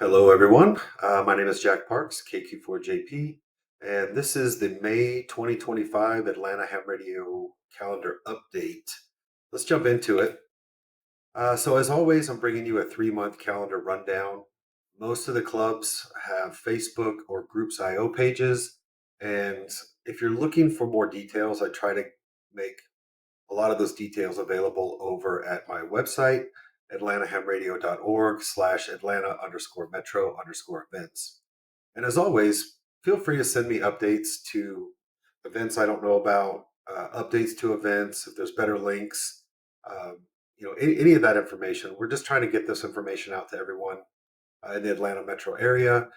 Hello, everyone. My name is Jack Parks, KQ4JP, and this is the May 2025 Atlanta Ham Radio calendar update. Let's jump into it. As always, I'm bringing you a 3 month calendar rundown. Most of the clubs have Facebook or Groups IO pages, and if you're looking for more details, I try to make a lot of those details available over at my website, atlantahamradio.org/Atlanta_metro_events. And as always, feel free to send me updates to events I don't know about, updates to events, if there's better links, any of that information. We're just trying to get this information out to everyone in the Atlanta metro area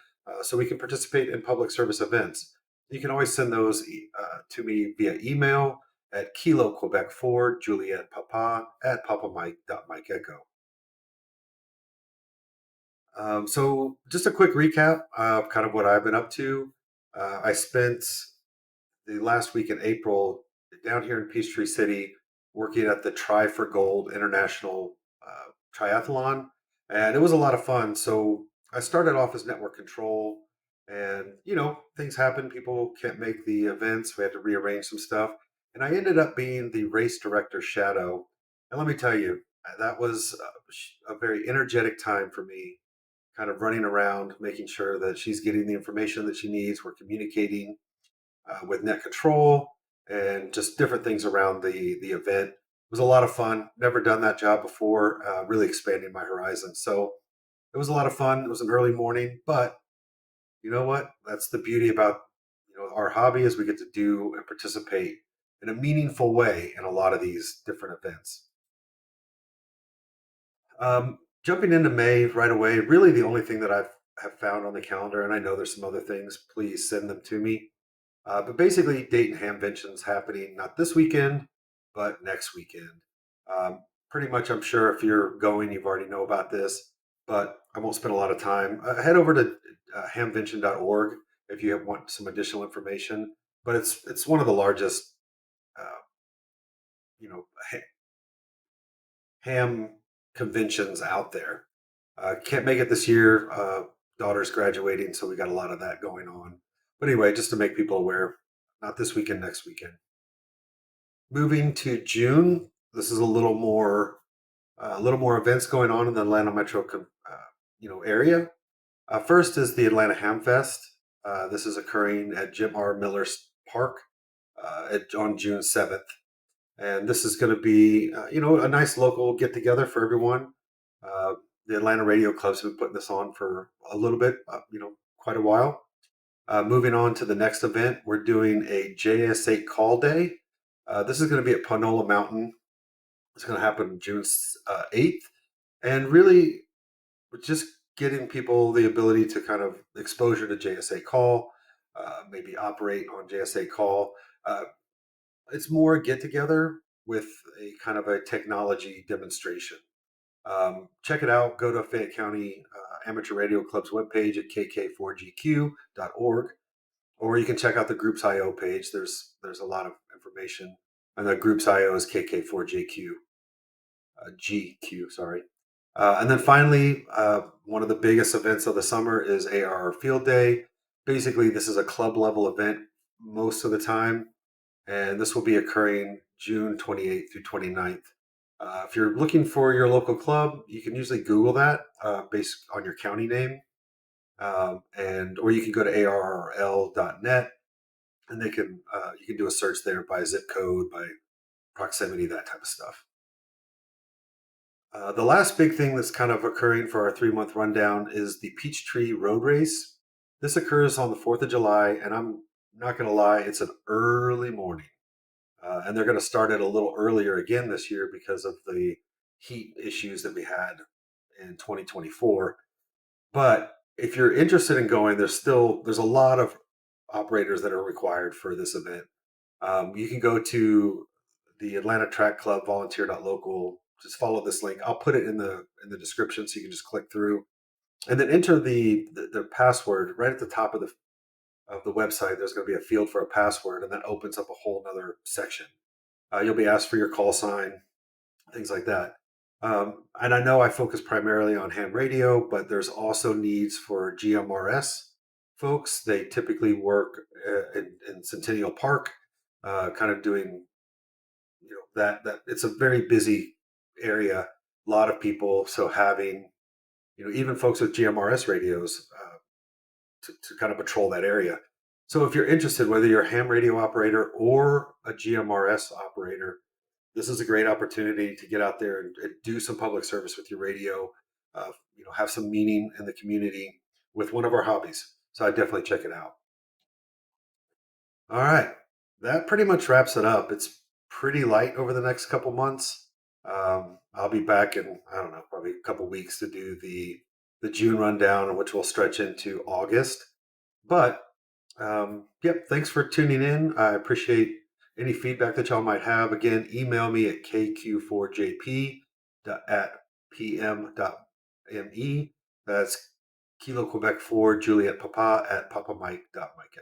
so we can participate in public service events. You can always send those to me via email at Kilo Quebec 4 Juliet Papa at papamike.mikeecho. So just a quick recap of kind of what I've been up to. I spent the last week in April down here in Peachtree City working at the Try for Gold International Triathlon, and it was a lot of fun. So I started off as network control, and things happen. People can't make the events. We had to rearrange some stuff, and I ended up being the race director shadow. And let me tell you, that was a very energetic time for me, kind of running around, making sure that she's getting the information that she needs. We're communicating with net control and just different things around the event. It was a lot of fun. Never done that job before. Really expanding my horizons. So it was a lot of fun. It was an early morning, but you know what? That's the beauty about our hobby is we get to do and participate in a meaningful way in a lot of these different events. Jumping into May right away, really the only thing that have found on the calendar, and I know there's some other things. Please send them to me. But basically, Dayton Hamvention's happening not this weekend, but next weekend. Pretty much, I'm sure if you're going, you've already know about this, but I won't spend a lot of time. Head over to hamvention.org if you want some additional information. But it's one of the largest, uh, you know, ham conventions out there. Can't make it this year. Daughter's graduating, so we got a lot of that going on. But anyway, just to make people aware, not this weekend, next weekend. Moving to June, this is a little more events going on in the Atlanta metro, area. First is the Atlanta Ham Fest. This is occurring at Jim R. Miller Park on June 7th. And this is going to be, a nice local get together for everyone. Uh, the Atlanta radio clubs have been putting this on for a little bit, quite a while. Moving on to the next event, we're doing a JS8 call day. This is going to be at Panola Mountain. It's going to happen June 8th. And really, just getting people the ability to kind of exposure to JS8 call, maybe operate on JS8 call. Uh, it's more get together with a kind of a technology demonstration. Check it out. Go to Fayette County Amateur Radio Club's webpage at kk4gq.org, or you can check out the Groups IO page. There's a lot of information, and the Groups IO is KK4JQ, GQ, sorry. And then finally, one of the biggest events of the summer is AR Field Day. Basically, this is a club level event most of the time, and this will be occurring June 28th through 29th. If you're looking for your local club, you can usually Google that based on your county name, and or you can go to arrl.net, and you can do a search there by zip code, by proximity, that type of stuff. The last big thing that's kind of occurring for our 3 month rundown is the Peachtree Road Race. This occurs on the 4th of July, and I'm not going to lie, it's an early morning. And they're going to start it a little earlier again this year because of the heat issues that we had in 2024. But if you're interested in going, there's a lot of operators that are required for this event. You can go to the Atlanta Track Club volunteer.local. Just follow this link. I'll put it in the description so you can just click through and then enter the password right at the top of the website. There's going to be a field for a password, and that opens up a whole nother section. You'll be asked for your call sign, things like that. And I know I focus primarily on ham radio, but there's also needs for GMRS folks. They typically work in Centennial Park, kind of doing that. It's a very busy area, a lot of people. So having even folks with GMRS radios to kind of patrol that area. So if you're interested, whether you're a ham radio operator or a GMRS operator, this is a great opportunity to get out there and do some public service with your radio. Have some meaning in the community with one of our hobbies. So I definitely check it out. All right, that pretty much wraps it up. It's pretty light over the next couple months. I'll be back in I don't know, probably a couple weeks to do the June rundown, which will stretch into August. But yep, thanks for tuning in. I appreciate any feedback that y'all might have. Again, email me at kq4jp at pm.me. That's Kilo Quebec 4 Juliet Papa at papamike.mike